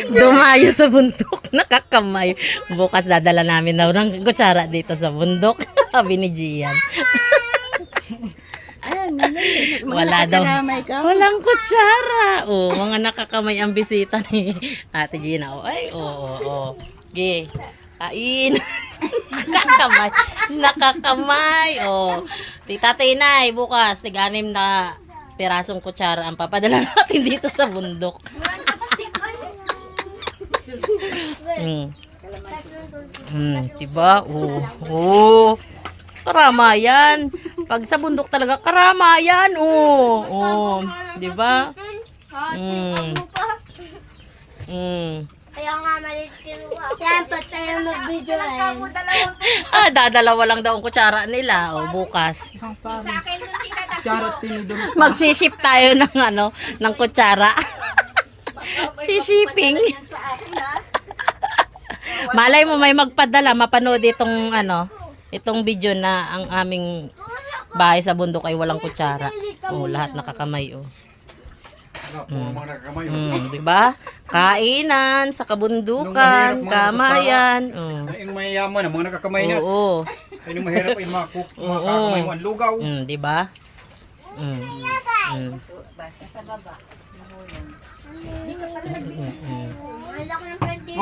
Dumayo sa bundok, nakakamay. Bukas dadala namin daw ng kutsara dito sa bundok. Sabi ni Gian. Ayan, Wala daw. ka. Walang kutsara. Oh, mga nakakamay ang bisita ni Ate Gina. Oh, ay, Ge, kain. Nakakamay. Nakakamay. Oh. Tita Tinay, bukas, tiganim na pirasong kutsara ang papadala natin dito sa bundok. Diba? Karamayan. Pag sa bundok talaga, karamayan. Diba? Kaya nga malit kinuha. Yan, pag tayo mag-video Dadalawa lang daw ang kutsara nila. Bukas. Charot tinidor. Magsiship tayo ng ng kutsara. Shipping. Malay mo may magpadala, mapanood itong itong video na ang aming bahay sa bundok ay walang kutsara. Lahat nakakamay diba? Kainan sa kabundukan, kamayan. Yung mayayaman, ang mga nakakamay na. Ay yung mahirap ay makakamay mo ang lugaw. Diba? Sa baba. Malaki ng pwede.